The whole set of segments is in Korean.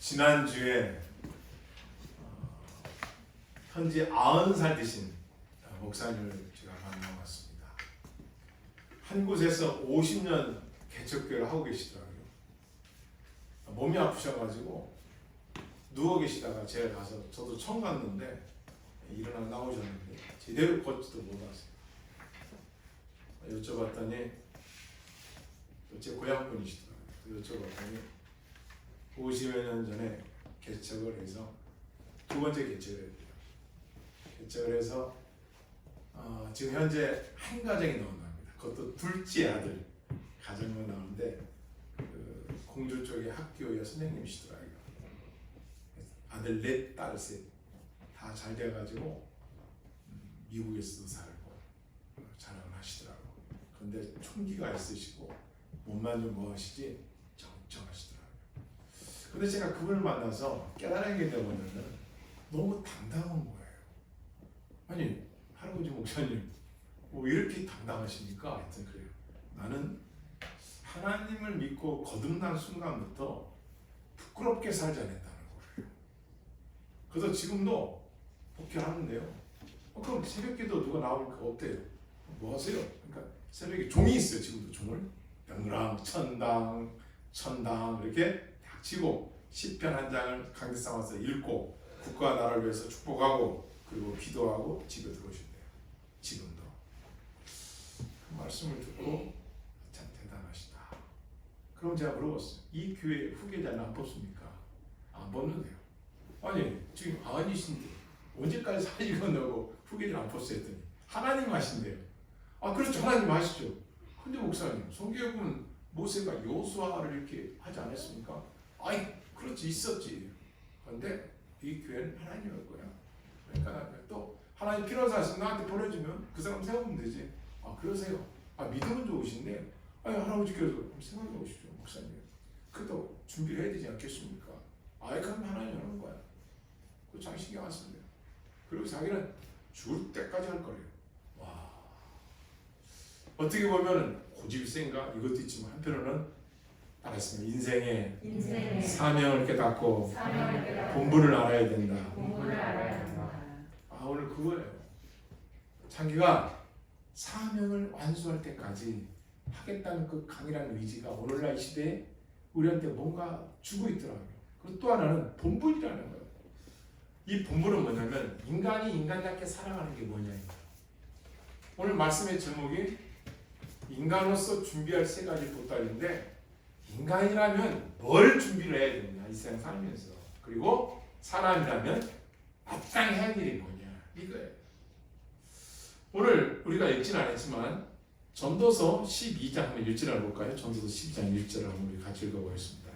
지난주에 현재 90살 되신 목사님을 제가 만나봤습니다. 한 곳에서 50년 개척교회를 하고 계시더라고요. 몸이 아프셔가지고 누워 계시다가 제가 가서 저도 처음 갔는데 일어나 나오셨는데 제대로 걷지도 못하세요. 여쭤봤더니 제 고향 분이시더라고요. 여쭤봤더니 50여 년 전에 개척을 해서 두 번째 개척을 했대요. 개척을 해서 지금 현재 한 가정이 나온답니다. 그것도 둘째 아들 가정만 나오는데 공주 쪽의 학교의 선생님이시더라고요. 아들 넷, 딸 셋 다 잘 돼가지고 미국에서도 살고 자랑을 하시더라고요. 그런데 총기가 있으시고 몸만 좀 뭐 하시지 정정하시더라고요. 근데 제가 그분을 만나서 깨달은 게 뭐냐면 너무 당당한 거예요. 아니 할아버지 목사님 뭐 이렇게 당당하십니까? 하여튼 그래요. 나는 하나님을 믿고 거듭난 순간부터 부끄럽게 살지 않았다는 거예요. 그래서 지금도 복귀하는데요. 그럼 새벽기도 누가 나오니까 어때요? 뭐 하세요? 그러니까 새벽에 종이 있어요. 지금도 종을 명랑 천당 이렇게 딱 치고 시편 한 장을 강대 삼아서 읽고 국가와 나라를 위해서 축복하고 그리고 기도하고 집에 들어오신대요. 지금도. 그 말씀을 듣고 참 대단하시다. 그럼 제가 물어봤어요. 이 교회 후계자는 안 뽑습니까? 안 뽑는데요. 아니 지금 90이신데 언제까지 사실 건너고 후계자를 안 뽑았어요 했더니 하나님 하신대요. 아 그렇죠. 하나님 하시죠. 근데 목사님 성경은 모세가 여호수아를 이렇게 하지 않았습니까? 아이 그렇지 있었지. 그런데 이 교회는 하나님일 거야. 그러니까 또 하나님 필요한 사람 나한테 보내주면 그 사람 세우면 되지. 아 그러세요. 아 믿음은 좋으신데 아니 할아버지께서 생각해 보십시오 목사님. 그래도 준비를 해야 되지 않겠습니까? 아이 그럼 하나님 하는 거야. 그 자기 신경 안 쓴대요. 그리고 자기는 죽을 때까지 할 거래요. 와 어떻게 보면 고집센가 이것도 있지만 한편으로는 알았습니다. 인생의 사명을 깨닫고 본분을 알아야 된다. 아 오늘 그거예요. 자기가 사명을 완수할 때까지 하겠다는 그 강인한 의지가 오늘날 시대에 우리한테 뭔가 주고 있더라고요. 그리고 또 하나는 본분이라는 거예요. 이 본분은 뭐냐면 인간이 인간답게 살아가는 게 뭐냐입니다. 오늘 말씀의 제목이 인간으로서 준비할 세 가지 보따리인데 인간이라면 뭘 준비를 해야 되느냐 이 세상 살면서 그리고 사람이라면 마땅히 해야 할 일이 뭐냐 이거예요. 오늘 우리가 읽지는 않았지만 전도서 12장 한번 1절을 볼까요? 전도서 12장 1절을 한번 우리 같이 읽어보겠습니다.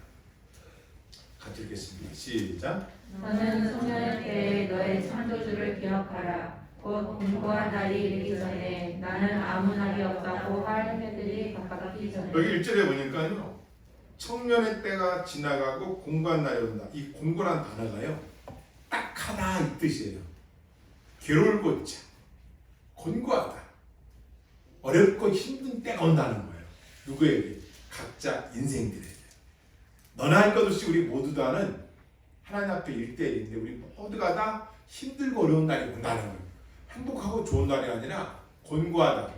같이 읽겠습니다. 시작. 너는 소년의 때에 너의 창조주를 기억하라. 곧 공고한 날이 이르기 전에 나는 아무 날이 없다고 할 해들이 가깝기 전에. 여기 1절에 보니까요. 청년의 때가 지나가고 공고한 날이 온다. 이 공고란 단어가요. 딱하다 이 뜻이에요. 괴로울고자 곤고하다. 어렵고 힘든 때가 온다는 거예요. 누구에게? 각자 인생들에게. 너나 할 것 없이 우리 모두 다는 하나님 앞에 일대일인데 우리 모두가 다 힘들고 어려운 날이 온다는 거예요. 행복하고 좋은 날이 아니라 곤고하다.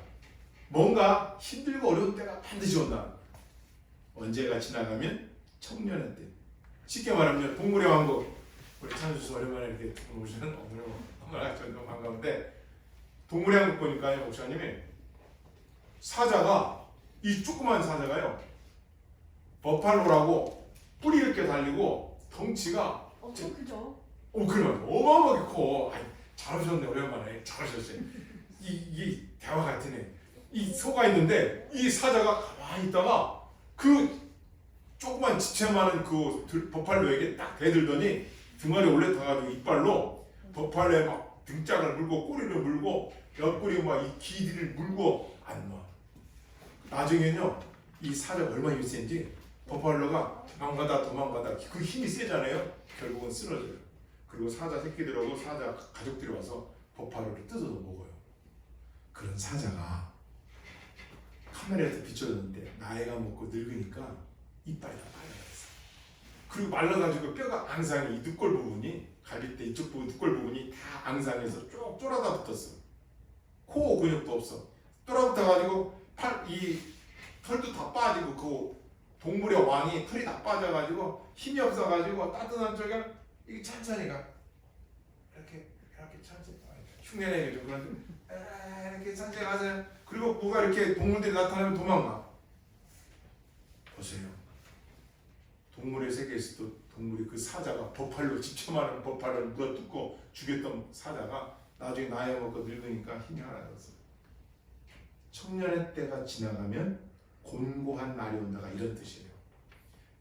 뭔가 힘들고 어려운 때가 반드시 온다. 언제가 지나가면 청년의 때. 쉽게 말하면 동물의 왕국. 우리 찬수수 오랜만에 이렇게 오시는 엄마가 너무 반가운데 동물의 왕국 보니까요 목사님이 사자가 이 조그만 사자가요 버팔로라고 뿔이 이렇게 달리고 덩치가 엄청 크죠? 그러면 어마어마하게 커. 아이, 잘하셨네 오랜만에 잘하셨어요. 이 대화 같으네. 이 소가 있는데 이 사자가 가만히 있다가 그 조그만 지체만한 그 버팔로에게 딱 대들더니 등알에 올라타가지고 이빨로 버팔로에 막 등짝을 물고 꼬리를 물고 옆구리 막 이 귀를 물고 안 놔. 나중에는요 이 사자가 얼마나 힘이 센지 버팔로가 도망가다 그 힘이 세잖아요. 결국은 쓰러져요. 그리고 사자 새끼들하고 사자 가족들이 와서 버팔로를 뜯어서 먹어요. 그런 사자가 카메라에서 비춰졌는데 나이가 먹고 늙으니까 이빨이 다 빨라졌어. 그리고 말라가지고 뼈가 앙상이 이 늑골 부분이 갈비뼈 이쪽 부분 늑골 부분이 다 앙상해서 쭉 쫄아다 붙었어. 코 근육도 없어. 쫄아붙어가지고 이 털도 다 빠지고 그 동물의 왕이 털이 다 빠져가지고 힘이 없어가지고 따뜻한 쪽에 이게 천천히 가. 이렇게 천천히 흉내내게 좀 그런데 이렇게 천천히 가세요. 그리고 뭐가 이렇게 동물들이 나타나면 도망가. 보세요. 동물의 세계에서도 동물이 그 사자가 버팔로 집처만한 버팔을 물어뜯고 죽였던 사자가 나중에 나이 먹고 늙으니까 힘이 하나도 없어. 청년의 때가 지나가면 곤고한 날이 온다가 이런 뜻이에요.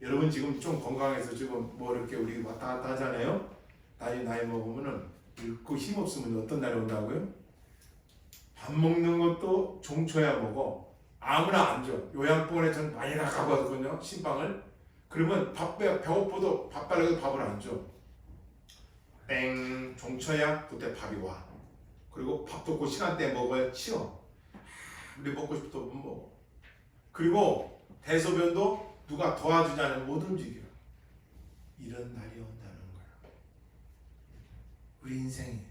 여러분 지금 좀 건강해서 지금 뭐 이렇게 우리 왔다 갔다 하잖아요. 나이 먹으면은 늙고 힘 없으면 어떤 날이 온다고요? 밥 먹는 것도 종쳐야 먹어. 아무나 안 줘. 요양병원에 전 많이 나가거든요. 신방을. 그러면 배고파도 밥 달라고 밥을 안 줘. 땡 종쳐야 그때 밥이 와. 그리고 밥도 그 시간대에 먹어야 치워. 우리 먹고 싶어도 못 먹어. 그리고 대소변도 누가 도와주지 않으면 못 움직여. 이런 날이 온다는 거야. 우리 인생이.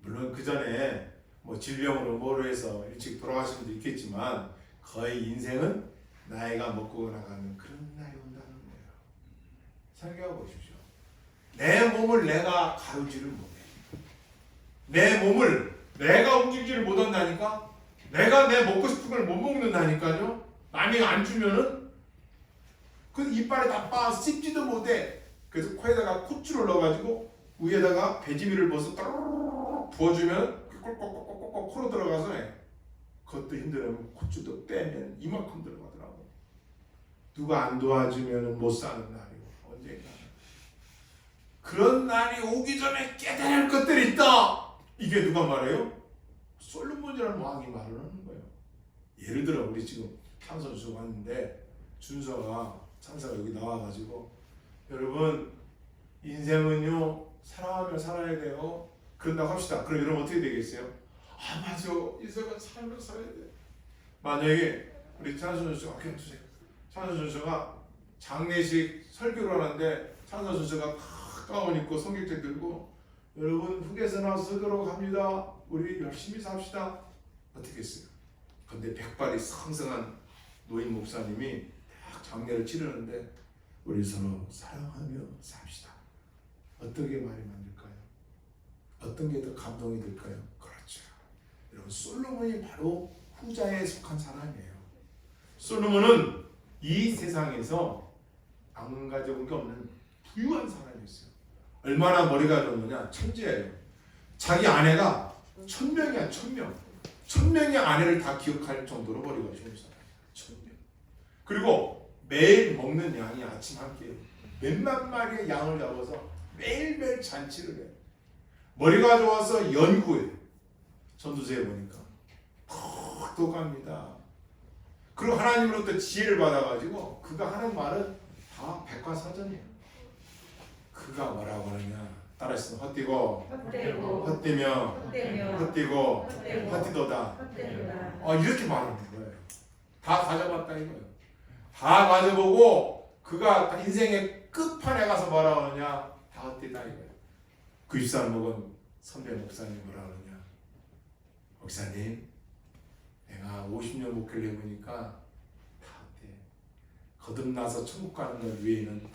물론 그 전에 뭐 질병으로 뭐로 해서 일찍 돌아가신 분도 있겠지만 거의 인생은 나이가 먹고 나가는 그런 날이 온다는 거예요. 생각해 보십시오. 내 몸을 내가 가루지를 못해. 내 몸을 내가 움직이지를 못한다니까. 내가 내 먹고 싶은 걸 못 먹는다니까요. 남이 안 주면은 그 이빨에 다 빠서 씹지도 못해. 그래서 코에다가 콧줄을 넣어가지고 위에다가 배지미를 벗어 따르르르 부어주면 꼴꼴꼴꼴꼴 코로 들어가서 해. 그것도 힘들면 콧줄도 빼면 이만큼 들어가더라고. 누가 안 도와주면 못 사는 날이고 언젠가 그런 날이 오기 전에 깨달을 것들이 있다. 이게 누가 말해요? 솔로몬이라는 왕이 말을 하는 거예요. 예를 들어 우리 지금 찬선수 왔는데 준서가 찬사가 여기 나와가지고 여러분 인생은요 사랑하며 살아야 돼요. 그런다고 합시다. 그럼 여러분 어떻게 되겠어요? 아 맞아 인생은 삶을 살아야 돼. 만약에 우리 찬선수가 그냥 주세요. 찬선수가 장례식 설교를 하는데 찬선수가 가운 입고 성경책 들고 여러분 후계서 나와서 설교로 갑니다. 우리 열심히 삽시다. 어떻게 했어요? 근데 백발이 성성한 노인 목사님이 딱 장례를 치르는데 우리 서로 사랑하며 삽시다. 어떻게 말이 맞을까요? 어떤 게 더 감동이 될까요? 그렇죠. 여러분 솔로몬이 바로 후자에 속한 사람이에요. 솔로몬은 이 세상에서 안 가져온 게 없는 부유한 사람이었어요. 얼마나 머리가 좋느냐? 천재예요. 자기 아내가 1000명이야. 1000명. 1000명의 아내를 다 기억할 정도로 머리가 좋은 사람이야. 1000명. 그리고 매일 먹는 양이 아침 한 끼예요. 몇만 마리의 양을 잡아서 매일매일 잔치를 해. 머리가 좋아서 연구해. 전도서에 보니까 똑똑합니다. 그리고 하나님으로부터 지혜를 받아가지고 그가 하는 말은 다 백과사전이에요. 그가 뭐라고 하느냐? 따라서 헛되고 헛되며 헛되도다. 이렇게 말하는 거예요. 다 가져봤다 이거예요. 다 가져보고 그가 인생의 끝판에 가서 뭐라고 하느냐? 다 헛되다 이거예요. 그 입산 먹은 선배 목사님 뭐라고 하느냐? 목사님 내가 50년 목회를 해보니까 다 헛돼. 거듭나서 천국 가는 것 외에는 다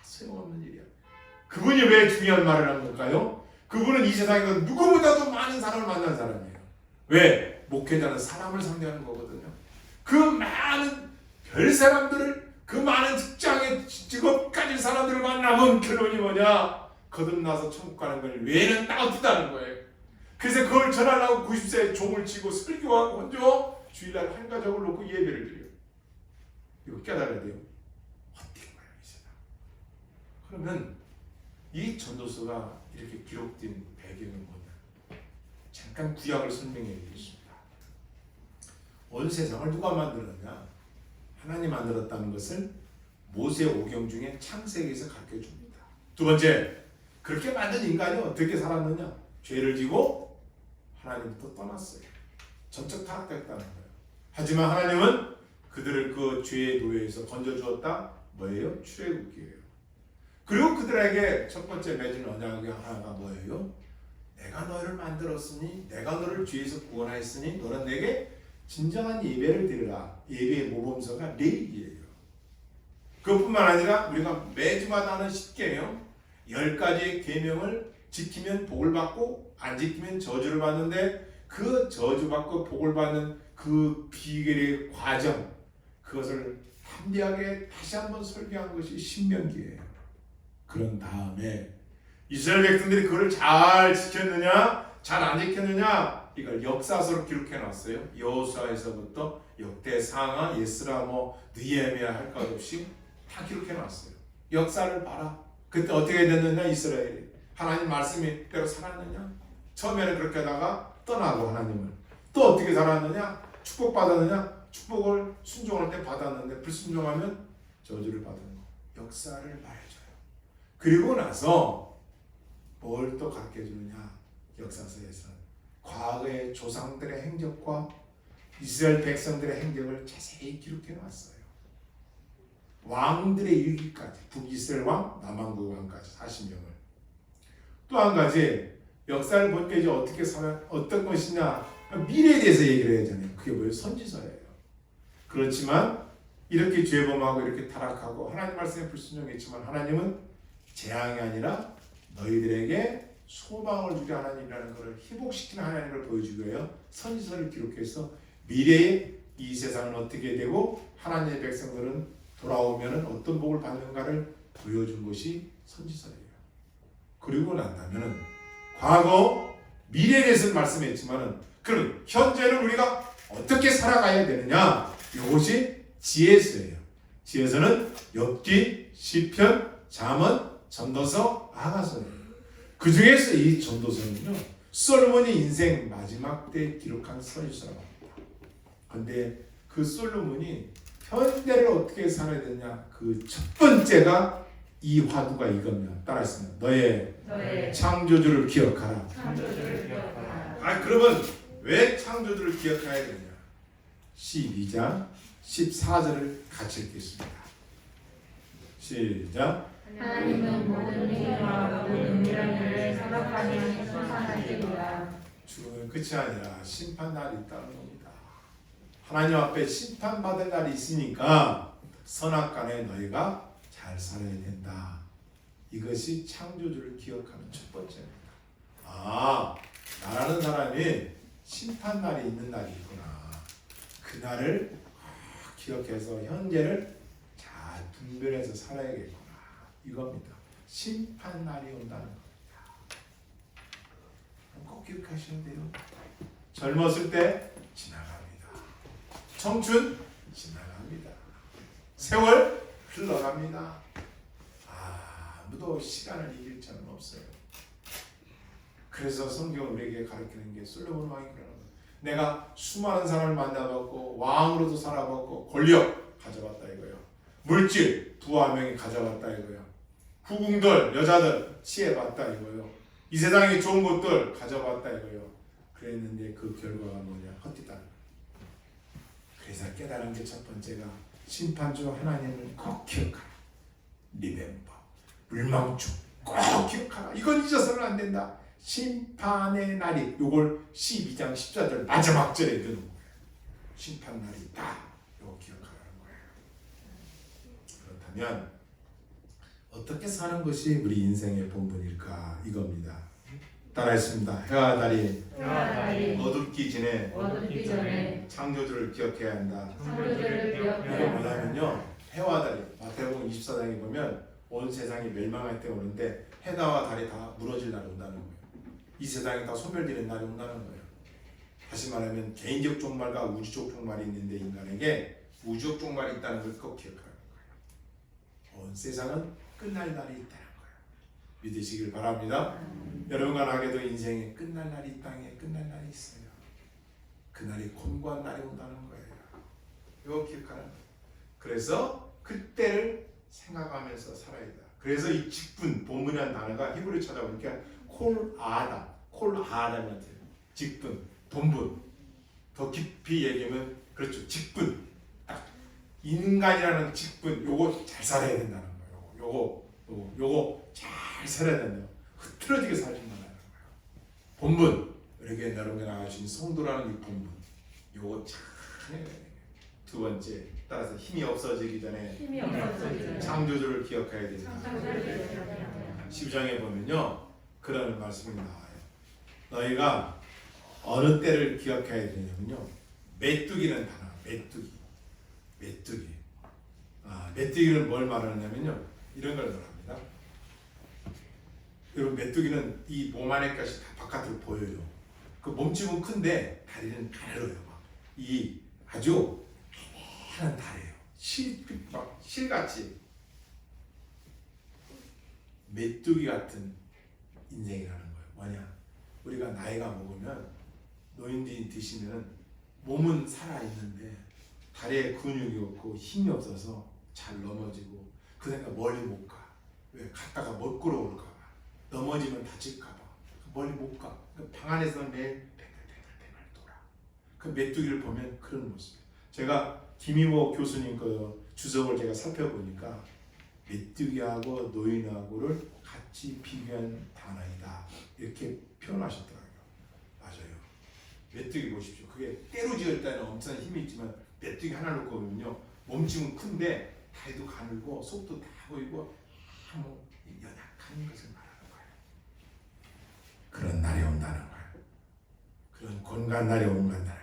소용없는 일이야. 그분이 왜 중요한 말을 하는 걸까요? 그분은 이 세상에서 누구보다도 많은 사람을 만난 사람이에요. 왜? 목회자는 사람을 상대하는 거거든요. 그 많은 별 사람들을 그 많은 직장에 직업 가진 사람들을 만나면 결론이 뭐냐? 거듭나서 천국 가는 걸 외에는 다 어떻다는 거예요. 그래서 그걸 전하려고 90세에 종을 치고 설교하고 혼자 주일날 한 가족을 놓고 예배를 드려요. 이거 깨달아야 돼요. 어떻게 거예요 이 세상. 그러면 이 전도서가 이렇게 기록된 배경은 뭐냐? 잠깐 구약을 설명해 드리겠습니다. 온 세상을 누가 만들었냐? 하나님 만들었다는 것을 모세 오경 중에 창세기에서 가르쳐 줍니다. 두 번째, 그렇게 만든 인간이 어떻게 살았느냐? 죄를 지고 하나님부터 떠났어요. 전적 타락했다는 거예요. 하지만 하나님은 그들을 그 죄의 노예에서 건져주었다. 뭐예요? 출애굽기예요. 그리고 그들에게 첫 번째 맺은 언약이 하나가 뭐예요? 내가 너희를 만들었으니 내가 너를 죄에서 구원하였으니 너는 내게 진정한 예배를 드리라. 예배의 모범서가 레위기예요. 그것뿐만 아니라 우리가 매주마다 하는 10계명 10가지의 계명을 지키면 복을 받고 안 지키면 저주를 받는데 그 저주받고 복을 받는 그 비결의 과정 그것을 담대하게 다시 한번 설계한 것이 신명기예요. 그런 다음에 이스라엘 백성들이 그걸 잘 지켰느냐 잘 안 지켰느냐 이걸 역사서로 기록해 놨어요. 여호수아에서부터 역대상하 예스라 느헤미야 할 것 없이 다 기록해 놨어요. 역사를 봐라. 그때 어떻게 됐느냐 이스라엘이 하나님 말씀대로 살았느냐 처음에는 그렇게 하다가 떠나고 하나님을 또 어떻게 살았느냐 축복받았느냐 축복을 순종할 때 받았는데 불순종하면 저주를 받는 거 역사를 말해줘요. 그리고 나서 뭘 또 가르쳐 주느냐 역사서에서는 과거의 조상들의 행적과 이스라엘 백성들의 행적을 자세히 기록해 놨어요. 왕들의 일기까지 북이스라엘 왕, 남왕국 왕까지 40명을 또 한 가지 역사를 보니까 이제 어떻게 살아 어떤 것이냐 미래에 대해서 얘기를 해야 하잖아요. 그게 뭐예요? 선지서예요. 그렇지만 이렇게 죄범하고 이렇게 타락하고 하나님 말씀에 불순종했지만 하나님은 재앙이 아니라 너희들에게 소망을 주게 하나님이라는 것을 회복시키는 하나님을 보여주기 위하여 선지서를 기록해서 미래에 이 세상은 어떻게 되고 하나님의 백성들은 돌아오면 어떤 복을 받는가를 보여준 것이 선지서예요. 그리고 난다면 과거 미래에 대해서 말씀했지만 그럼 현재는 우리가 어떻게 살아가야 되느냐 이것이 지혜서예요. 지혜서는 욥기, 시편, 잠언, 전도서, 아가서예요. 그 중에서 이 전도서는요 솔로몬이 인생 마지막 때 기록한 선지서라고 합니다. 그런데 그 솔로몬이 현대를 어떻게 살아야 되냐 그 첫 번째가 이 화두가 이겁니다. 따라하시면 너의 창조주를 기억하라. 창조주를 기억하라. 그러면 왜 창조주를 기억해야 되냐 12장 14절을 같이 읽겠습니다. 시작. 하나님은 모든 힘과 모든 미련을 생각하니 솟아나시리라. 죽음은 끝이 아니라 심판날이 있다는 겁니다. 하나님 앞에 심판받을 날이 있으니까 선악간에 너희가 잘 살아야 된다. 이것이 창조주를 기억하는 첫 번째입니다. 나라는 사람이 심판날이 있는 날이 있구나. 그날을 기억해서 현재를 잘 분별해서 살아야겠구나. 이겁니다. 심판날이 온다는 겁니다. 꼭 기억하셔야 돼요. 젊었을 때 지나갑니다. 청춘 지나갑니다. 세월 흘러갑니다. 아무도 시간을 이길 자는 없어요. 그래서 성경은 우리에게 가르치는 게 솔로몬 왕이 그러는 거예요. 내가 수많은 사람을 만나봤고 왕으로도 살아봤고 권력 가져봤다 이거예요. 물질 부와 명예 가져봤다 이거예요. 후궁들 여자들 취해봤다 이거예요. 이 세상에 좋은 것들 가져봤다 이거예요. 그랬는데 그 결과가 뭐냐 헛되다. 그래서 깨달은 게 첫 번째가 심판주 하나님을 꼭 기억하라. 리멤버 물망주 꼭 기억하라. 이건 잊어서는 안 된다. 심판의 날이 요걸 12장 14절 마지막 절에 넣는 거예요. 심판 날이 있다. 요거 기억하라는 거예요. 그렇다면 어떻게 사는 것이 우리 인생의 본분일까 이겁니다. 따라했습니다. 해와 달이 어둡기 전에 창조주를 기억해야 한다. 창조주를 이거 기억해야 한다. 뭐냐면요. 해와 달이 마태복음 24장에 보면 온 세상이 멸망할 때 오는데 해와 달이 다 무너질 날이 온다는 거예요. 이 세상이 다 소멸되는 날이 온다는 거예요. 다시 말하면 개인적 종말과 우주적 종말이 있는데 인간에게 우주적 종말이 있다는 걸 꼭 기억하는 거예요. 온 세상은 끝날 날이 있다는 거예요. 믿으시길 바랍니다. 여러분과 나에게도 인생에 끝날 날이 이 땅에 끝날 날이 있어요. 그날이 곤고한 날이 온다는 거예요. 이거 기억하는 거예요. 그래서 그때를 생각하면서 살아야 돼. 그래서 이 직분, 본문이라는 단어가 히브리 찾아보니까 콜아담한테 직분, 본분. 더 깊이 얘기하면 그렇죠. 직분. 딱 인간이라는 직분 요거 잘 살아야 된다는 거예요. 요거 잘 살아야 된다. 흐트러지게 살지 말라는 거예요. 본분, 우리에게 여러분께 나가신 성도라는 이 본분 요거 잘 해야 돼요. 두 번째, 따라서 힘이 없어지기 전에 창조주를 기억해야 된다. 12장에 보면요 그런 말씀이 나와요. 너희가 어느 때를 기억해야 되냐면요, 메뚜기는 단어, 메뚜기. 메뚜기는 뭘 말하냐면요, 이런 걸 말합니다. 여러분, 메뚜기는 이 몸 안의 것이 다 바깥으로 보여요. 그 몸집은 큰데 다리는 가늘어요. 이 아주 가늘한 다리예요. 실같이 메뚜기 같은 인생이라는 거예요. 뭐냐? 우리가 나이가 먹으면 노인들이 드시면 몸은 살아있는데 다리에 근육이 없고 힘이 없어서 잘 넘어지고 그러니까 멀리 못 가. 왜? 갔다가 못 걸어올까 봐. 넘어지면 다칠까 봐. 멀리 못 가. 방 안에서 매일 뱅글뱅글 돌아. 그 메뚜기를 보면 그런 모습이에요. 제가 김희모 교수님 그 주석을 제가 살펴보니까 메뚜기하고 노인하고를 같이 비교한 단어이다 이렇게 표현하셨더라고요. 맞아요. 메뚜기 보십시오. 그게 때로 지을 때는 엄청난 힘이 있지만 메뚜기 하나 놓고 보면요, 몸집은 큰데 다리도 가늘고 속도 다 보이고 아무 연약한 것을 말하는 거예요. 그런 날이 온다는 거예요. 그런 공간 날이 온다는 거예요.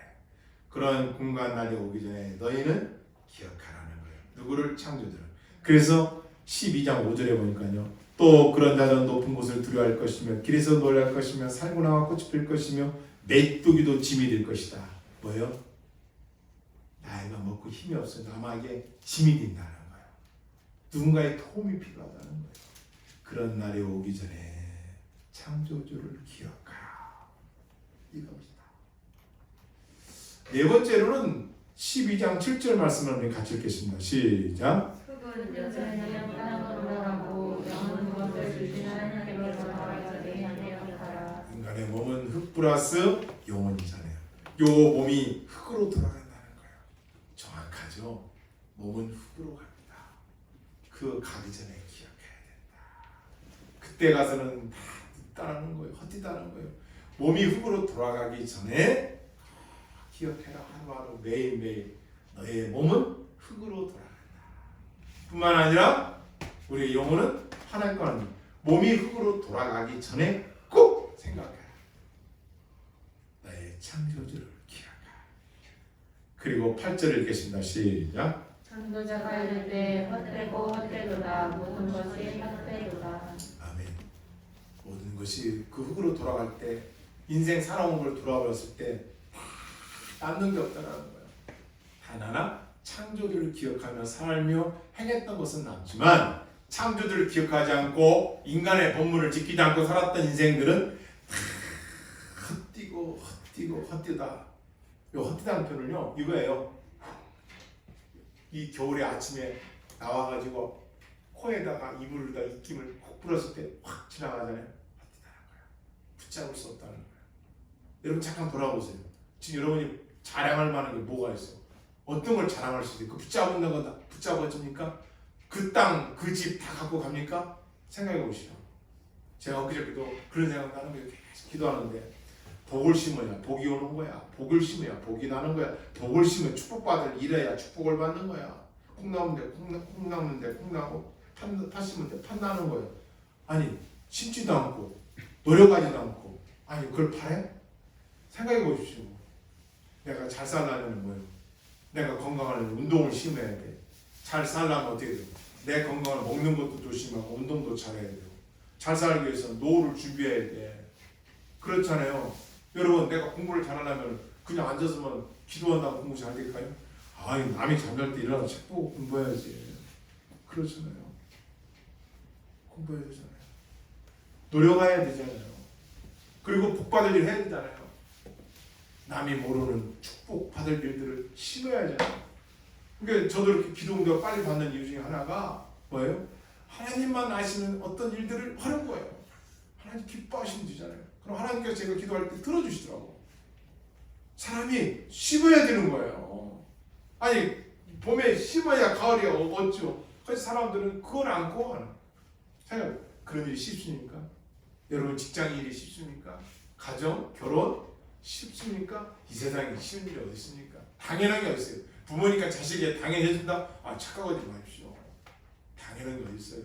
그런 공간 날이 오기 전에 너희는 기억하라는 거예요. 누구를? 창조주를. 그래서 12장 5절에 보니까요, 또 그런 자는 높은 곳을 두려워할 것이며 길에서 놀랄 것이며 살구나와 꽃이 필 것이며 메뚜기도 짐이 될 것이다. 뭐요? 나이가 먹고 힘이 없어 남에게 짐이 된다는 거예요. 누군가의 도움이 필요하다는 거예요. 그런 날이 오기 전에 창조주를 기억하라. 이겁니다. 네 번째로는 12장 7절 말씀을 같이 읽겠습니다. 시작. 흙은 여전히 땅으로 돌아가고 영은 무엇을 주시는 하나님께로 돌아가게 하며 가라. 인간의 몸은 흙 플러스 영혼이잖아요. 요 몸이 흙으로 돌아간다는 거예요. 정확하죠? 몸은 흙으로 갑니다. 그 가기 전에 기억해야 된다. 그때 가서는 다 늦다는 거예요. 헛디다는 거예요. 몸이 흙으로 돌아가기 전에 기억해라. 하루하루 매일매일 너의 몸은 흙으로 돌아간다. 뿐만 아니라 우리의 영혼은 하나님과는 몸이 흙으로 돌아가기 전에 꼭 생각해라. 나의 창조주를 기억하라. 그리고 8절을 읽겠습니다. 시작. 창조자가 이를 때 헛되고 헛되도다. 모든 것이 헛되도다. 아멘. 모든 것이 그 흙으로 돌아갈 때, 인생 살아온 걸 돌아버렸을 때 남는 게 없다는 거예요. 단 하나 창조주를 기억하며 살며 행했던 것은 남지만 창조주를 기억하지 않고 인간의 본분을 지키지 않고 살았던 인생들은 다 헛디다. 요 헛디다는 표현은요, 이거예요. 이 겨울에 아침에 나와가지고 코에다가 이불에다 입김을 콕 불었을 때 확 지나가잖아요. 헛디다는 거예요. 붙잡을 수 없다는 거예요. 여러분 잠깐 돌아보세요. 지금 여러분이 자랑할 만한 게 뭐가 있어? 어떤 걸 자랑할 수 있어요? 그 붙잡는 거다. 붙잡아줍니까? 그 땅, 그 집 다 갖고 갑니까? 생각해 보시죠. 제가 엊그저께도 그런 생각 나는 거예요. 계속 기도하는데 복을 심어야 복이 오는 거야. 복을 심어야 복이 나는 거야. 복을 심어 축복받을 일해야 축복을 받는 거야. 콩 나오는데 콩 나오는데 콩 나고 팥 심는데 팥 나는 거예요. 아니 심지도 않고 노력하지도 않고 아니 그걸 파래? 생각해 보십시오. 내가 잘 살려면 뭐예요? 내가 건강하려면 운동을 심어야 돼. 잘 살려면 어떻게 돼요? 내 건강을 먹는 것도 조심하고 운동도 잘해야 돼요. 잘 살기 위해서 노후를 준비해야 돼. 그렇잖아요. 여러분, 내가 공부를 잘하려면 그냥 앉아서만 기도한다고 공부 잘 될까요? 아니, 남이 잠잘 때 일어나서 책 보고 공부해야지. 그렇잖아요. 공부해야 되잖아요. 노력해야 되잖아요. 그리고 복 받을 일 해야 되잖아요. 남이 모르는 축복 받을 일들을 심어야죠. 그러니까 저도 이렇게 기도 응답 빨리 받는 이유 중에 하나가 뭐예요? 하나님만 아시는 어떤 일들을 하는 거예요. 하나님 기뻐하시면 되잖아요. 그럼 하나님께서 제가 기도할 때 들어주시더라고. 사람이 심어야 되는 거예요. 아니 봄에 심어야 가을에 얻죠. 그래서 사람들은 그걸 안고 하는. 생각 그런 일이 쉽습니까? 여러분 직장 일이 쉽습니까? 가정, 결혼 쉽습니까? 이 세상에 쉬운 일이 어디 있습니까? 당연한 게 어디 있어요? 부모니까 자식에게 당연해준다? 아 착각하지 마십시오. 당연한 게 어디 있어요?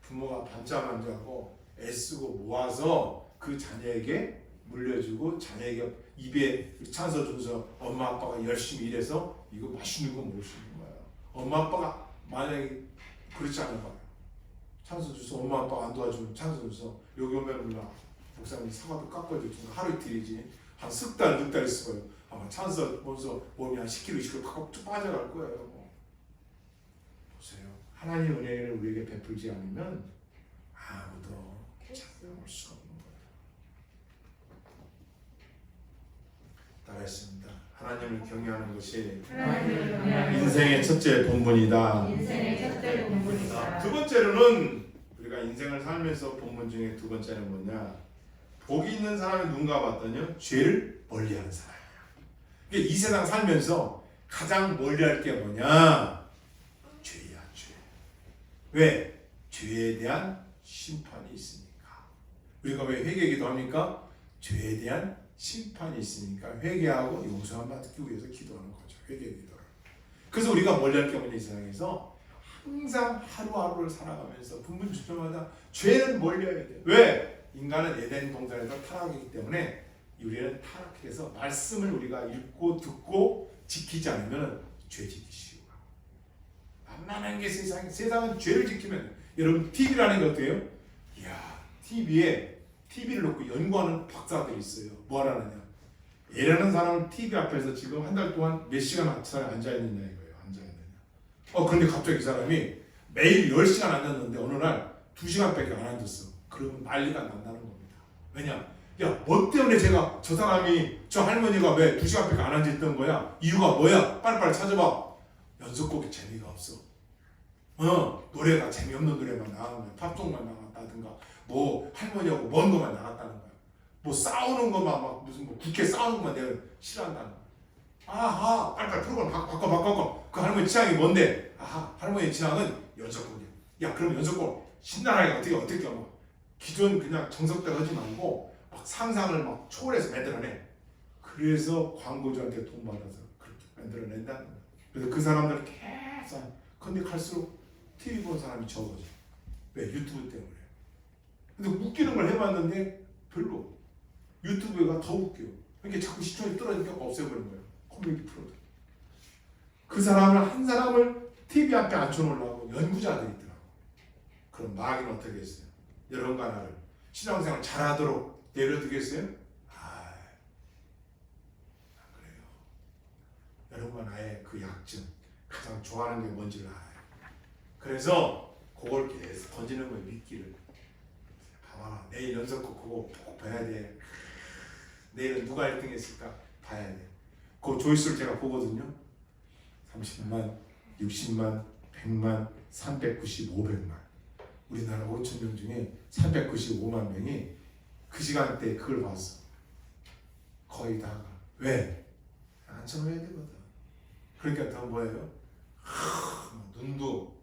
부모가 밤잠 안 자고 애쓰고 모아서 그 자녀에게 물려주고 자녀에게 입에 찬서 주면서 엄마 아빠가 열심히 일해서 이거 맛있는 거 먹을 수 있는 거야. 엄마 아빠가 만약에 그렇지 않아 봐요. 찬서 주서 엄마 아빠가 안 도와주면 찬서 주서 여기 오면 몰라 목사님 사과도 깎아줘 주고 하루 이틀이지 한 석 달, 넉 달 있을 거예요. 아마 찬서 보면서 몸이 한 10kg, 20kg 팍 빠져갈 거예요. 보세요. 하나님의 은혜를 우리에게 베풀지 않으면 아무도 찾아올 수가 없는 거예요. 따라했습니다. 하나님을 경외하는 것이 인생의 첫째 본분이다. 두 번째로는 우리가 인생을 살면서 본분 중에 두 번째는 뭐냐? 복이 있는 사람이 누군가 봤더니요, 죄를 멀리하는 사람이에요. 그러니까 이 세상 살면서 가장 멀리할 게 뭐냐? 죄야, 죄. 왜? 죄에 대한 심판이 있으니까. 우리가 왜 회개기도 합니까? 죄에 대한 심판이 있으니까 회개하고 용서함 받기 위해서 기도하는 거죠. 회개기도를. 그래서 우리가 멀리할 게 뭐냐? 이 세상에서 항상 하루하루를 살아가면서 분분주절마다 죄는 멀리해야 돼. 왜? 인간은 에덴 동산에서 타락했기 때문에 우리는 타락해서 말씀을 우리가 읽고 듣고 지키지 않으면 죄 짓기 쉬워. 만만한 게 세상은 죄를 지키면 여러분 TV라는 게 어때요? 이야 TV를 놓고 연구하는 박사들이 있어요. 뭐 하느냐? A라는 사람은 TV 앞에서 지금 한 달 동안 몇 시간 앉아있느냐 이거예요. 앉아있느냐. 그런데 갑자기 이 사람이 매일 10시간 앉았는데 어느 날 2시간밖에 안 앉았어. 그러면 난리가 난다는 겁니다. 왜냐? 야, 뭐 때문에 저 사람이, 저 할머니가 왜 2시간밖에 안 앉아있던 거야? 이유가 뭐야? 빨리빨리 찾아봐. 연속곡이 재미가 없어. 노래가 재미없는 노래만 나가는 거야. 팝송만 나갔다든가, 뭐 할머니하고 먼 것만 나갔다는 거야. 뭐 싸우는 것만 막 무슨 뭐 국회 싸우는 것만 내가 싫어한다는 거야. 아하, 빨리빨리 프로그램 바꿔. 그 할머니 취향이 뭔데? 아하, 할머니 취향은 연속곡이야. 야, 그럼 연속곡 신나라하게 어떻게 하면 기존 그냥 정석대로 하지 말고 막 상상을 막 초월해서 만들어내. 그래서 광고주한테 돈 받아서 그렇게 만들어낸다는 거야. 그래서 그 사람들 계속 근데 갈수록 TV 보는 사람이 적어져. 왜? 유튜브 때문에. 근데 웃기는 걸 해봤는데 별로. 유튜브가 더 웃겨. 그러니까 자꾸 시청이 떨어지니까 없애버린 거예요. 코미디 프로들. 그 사람을 한 사람을 TV 앞에 앉혀놓으려고 연구자들이 있더라고. 그럼 마귀는 어떻게 했어요? 여러분과 나를 신앙생활 잘하도록 내려두겠어요? 안 그래요. 여러분과 나의 그 약점, 가장 좋아하는 게 뭔지를 알아요. 그래서 그걸 계속 던지는 거예요. 미끼를. 봐봐, 내일 연속곡 그거 꼭 봐야 돼. 내일은 누가 1등 했을까 봐야 돼. 그 조회수를 제가 보거든요. 30만, 60만, 100만, 390, 500만. 우리나라 5,000명 중에 395만 명이 그 시간대에 그걸 봤어. 거의 다가. 왜? 앉혀놔야 되거든. 그러니까 더 뭐예요? 눈도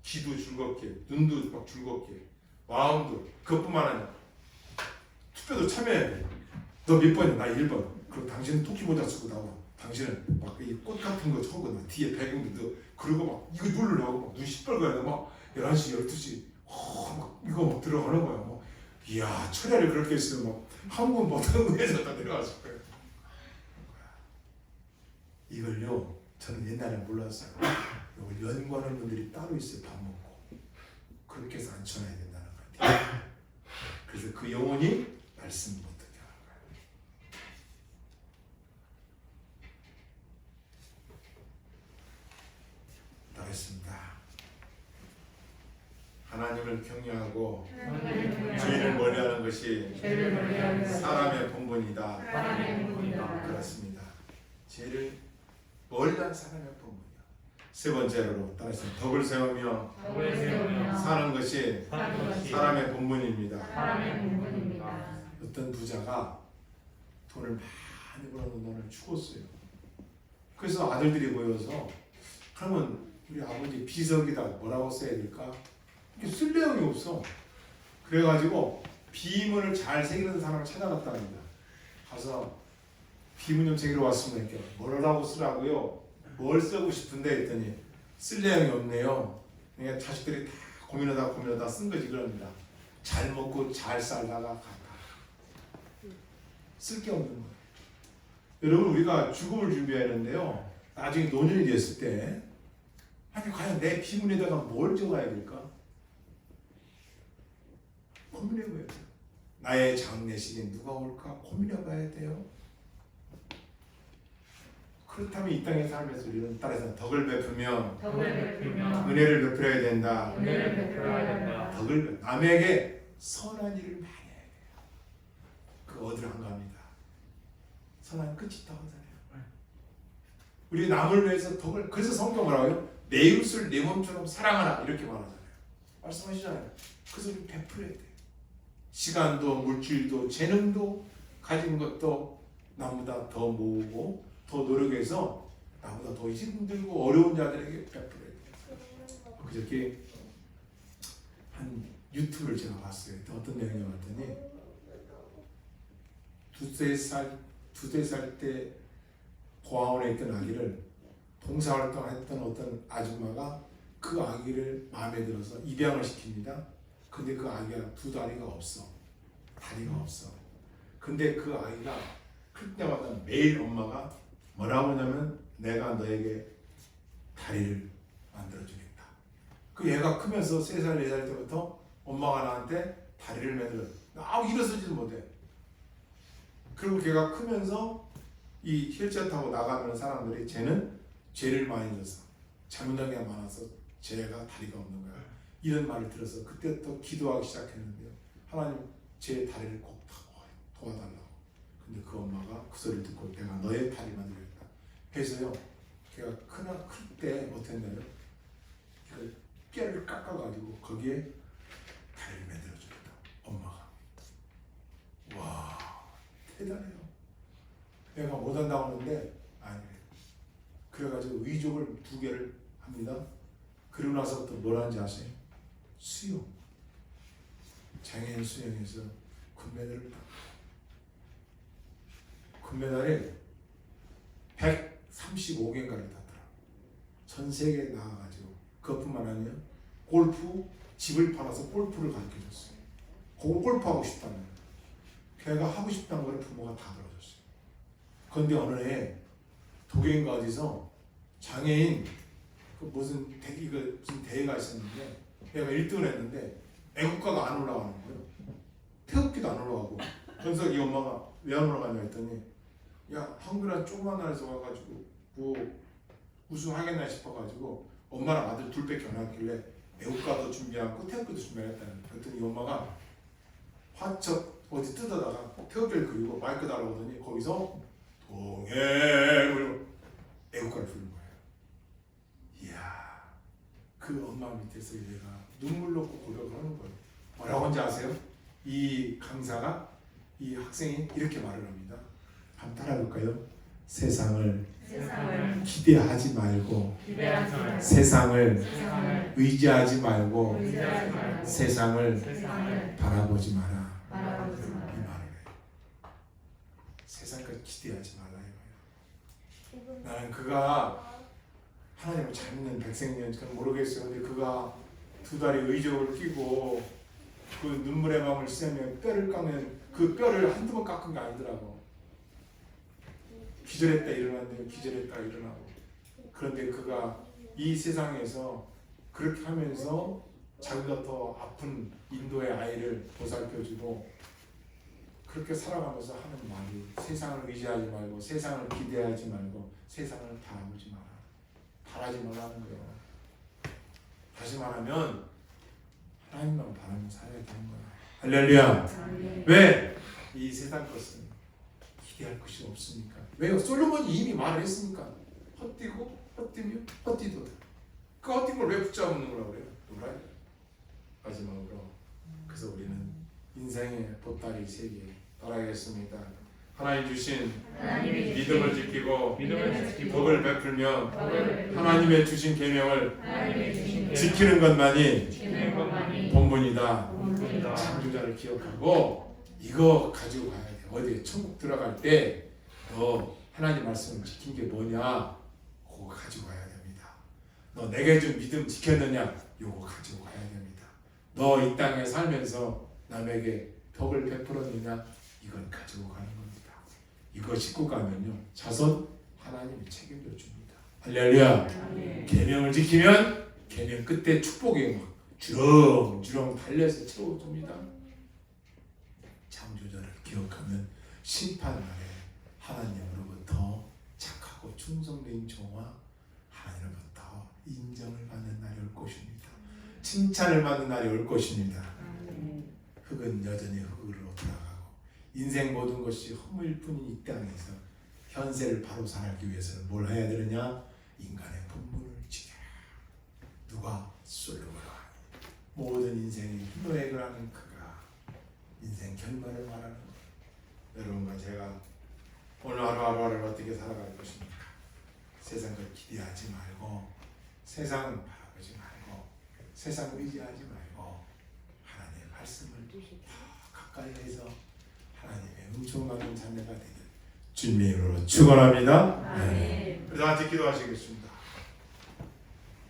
귀도 즐겁게, 눈도 막 즐겁게, 마음도 그것뿐만 아니라 투표도 참여해야 돼. 너 몇 번이야? 나 1번. 그럼 당신은 토끼 모자 쓰고 나와. 당신은 막 이 꽃 같은 거 쳐고 나 뒤에 배경도 넣어. 그리고 막 이거 누르려고 막 눈 시뻘거려. 막 11시, 12시 막 이거 막 들어가는 거야. 막 이야 철야를 그렇게 했으면 막 한번 못하는 거에서 다 내려갔을 거야. 이걸요 저는 옛날에 몰랐어요. 이걸 연구하는 분들이 따로 있어요. 밥 먹고 그렇게 해서 앉혀놔야 된다는 거예요. 그래서 그 영혼이 말씀 못 듣게 하는 거예요. 나겠습니다. 하나님을 경외하고 죄를 멀리하는 것이 사람의 본분이다. 그렇습니다. 죄를 멀리한 사람의 본분이야. 세 번째로 따라서 덕을 세우며 사는 것이 사람의 본분입니다. 어떤 부자가 돈을 많이 벌어놓은 돈을 죽었어요. 그래서 아들들이 모여서 그러면 우리 아버지 비석이다 뭐라고 써야 될까? 이게 쓸 내용이 없어. 그래가지고 비문을 잘 새기는 사람을 찾아갔답니다. 가서 비문 좀 새기러 왔으면 이렇게 뭐라고 쓰라고요? 뭘 쓰고 싶은데 했더니 쓸 내용이 없네요. 그러니까 자식들이 다 고민하다 쓴 거지 그럽니다. 잘 먹고 잘 살다가 갔다. 쓸 게 없는 거예요. 여러분 우리가 죽음을 준비하는데요. 나중에 노년이 됐을 때 아니 과연 내 비문에다가 뭘 적어야 될까? 고민해봐야 돼요. 나의 장례식에 누가 올까 고민해봐야 돼요. 그렇다면 이 땅의 삶에서 우리는 따라서 덕을 베풀며 은혜를 베풀어야 된다. 남에게 선한 일을 많이 해야 돼요. 그 어디로 안 갑니다. 선한 끝이 있다고 하잖아요. 우리 남을 위해서 덕을, 그래서 성경 뭐라고요? 내 이웃을 내 몸처럼 사랑하라 이렇게 말하잖아요. 말씀하시잖아요. 그래서 우리 베풀어야 돼요. 시간도 물질도 재능도 가진 것도 나보다 더 모으고 더 노력해서 나보다 더 힘들고 어려운 자들에게 베풀어야 돼요. 그저께 한 유튜브를 제가 봤어요. 어떤 내용이 봤더니 두세 살 때 고아원에 있던 아기를 봉사활동을 했던 어떤 아줌마가 그 아기를 마음에 들어서 입양을 시킵니다. 근데 그 아기가 두 다리가 없어. 다리가 없어. 근데 그 아이가 클 때마다 매일 엄마가 뭐라고 하냐면 내가 너에게 다리를 만들어주겠다. 그 얘가 크면서 3살, 4살 때부터 엄마가 나한테 다리를 만들어. 일어서지도 못해. 그리고 걔가 크면서 이 휠체어 타고 나가는 사람들이 쟤는 죄를 많이 져서 잘못한 게 많아서 쟤가 다리가 없는 거야. 이런 말을 들어서 그때부터 기도하기 시작했는데요. 하나님 제 다리를 꼭 도와달라고. 근데 그 엄마가 그 소리를 듣고 내가 너의 다리 만들겠다 해서요. 걔가 클 때 어떻게 했냐면 그 뼈를 깎아가지고 거기에 다리를 만들어줍니다. 엄마가. 와 대단해요. 내가 못한다고 하는데 아니에요. 그래가지고 의족을 2개를 합니다. 그러고 나서부터 뭘 하는지 아세요? 수영. 장애인 수영에서 금메달을 땄어요. 금메달에 135개인가를 땄더라. 전 세계에 나가가지고 그것뿐만 아니라 골프 집을 팔아서 골프를 가르쳐줬어요. 골프하고 싶다는 걔가 하고 싶다는 걸 부모가 다 들어줬어요. 그런데 어느 해 독일인가 어디서 장애인 무슨 대회가 있었는데 얘가 1등을 했는데 애국가가 안 올라가는 거예요. 태극기도 안 올라가고. 그래서 이 엄마가 왜 안 올라가냐 했더니 야 한국이란 조그만 나라에서 와가지고 뭐 우승하겠나 싶어가지고 엄마랑 아들 둘밖에 안 왔길래 애국가도 준비하고 태극기도 준비했다는. 그랬더니 이 엄마가 화첩 어디 뜯어다가 태극기를 그리고 마이크 달아오더니 거기서 동해 그리고 애국가를 부른 거예요. 이야 그 엄마 밑에서 얘가 눈물 넣고 고백을 하는 거예요. 뭐라고 하는지 아세요? 이 강사가 이 학생이 이렇게 말을 합니다. 한번 따라해볼까요? 세상을 기대하지 말고 세상을 의지하지 말고 세상을 바라보지 마라. 이 말을 해요. 세상까지 기대하지 말라 이거예요. 나는 그가 하나님을 잘 믿는 백성인지 모르겠어요. 근데 그가 2다리 의족을 끼고 그 눈물의 마음을 쐬면 뼈를 깎는 그 뼈를 한두 번 깎은 게 아니더라고. 기절했다 일어났는데 기절했다 일어나고. 그런데 그가 이 세상에서 그렇게 하면서 자기가 더 아픈 인도의 아이를 보살펴주고 그렇게 살아가면서 하는 말이 세상을 의지하지 말고 세상을 기대하지 말고 세상을 바라보지 마라. 바라지 말라는 거예요. 다시 말하면 하나님만 바라면서 살아야 되는 거야. 할렐루야. 왜? 이 세상 것은 기대할 것이 없으니까. 왜요? 솔로몬이 이미 말을 했으니까. 헛뛰고 헛뛰며 헛뛰도다. 그 헛뛴 걸 왜 붙잡는 거라고 그래요? 놀아요. 마지막으로 그래서 우리는 인생의 보따리 3개 따라하겠습니다. 하나님 주신 하나님이 믿음을 지키고 믿음을 지키고 복을 베풀며 법을 하나님의 주신 계명을 하나님의 주신 지키는 것만이 지키는 것만이 본분이다. 본분이다. 창조자를 기억하고 이거 가지고 가야 돼. 어디 천국 들어갈 때 너 하나님 말씀을 지킨 게 뭐냐? 그거 가지고 가야 됩니다. 너 내게 준 믿음 지켰느냐? 요거 가지고 가야 됩니다. 너 이 땅에 살면서 남에게 덕을 베풀었느냐? 이건 가지고 가는 겁니다. 이거 싣고 가면요 자손 하나님이 책임져 줍니다. 할렐루야. 아멘. 계명을 지키면 계명 끝에 축복이 막 주렁주렁 달려서 채워줍니다. 창조자를 기억하면 심판날에 하나님으로부터 착하고 충성된 종과 하나님으로부터 인정을 받는 날이 올 것입니다. 칭찬을 받는 날이 올 것입니다. 아멘. 흙은 여전히 흙으로 돌아가고 인생 모든 것이 허무일 뿐인 이 땅에서 현세를 바로 살기 위해서는 뭘 해야 되느냐? 인간의 본분을 지켜야. 누가? 솔로몬아. 모든 인생의 희노애락을 하는 그가 인생 결말을 말하는 거예요. 여러분과 제가 오늘 하루하루를 어떻게 살아갈 것입니까? 세상 걸 기대하지 말고 세상을 바라보지 말고 세상을 의지하지 말고 하나님의 말씀을 더 가까이 해서 하나님의 은총받는 자녀가 되길 주님의 이름으로 축원합니다. 아멘. 우리 다 같이 기도하시겠습니다.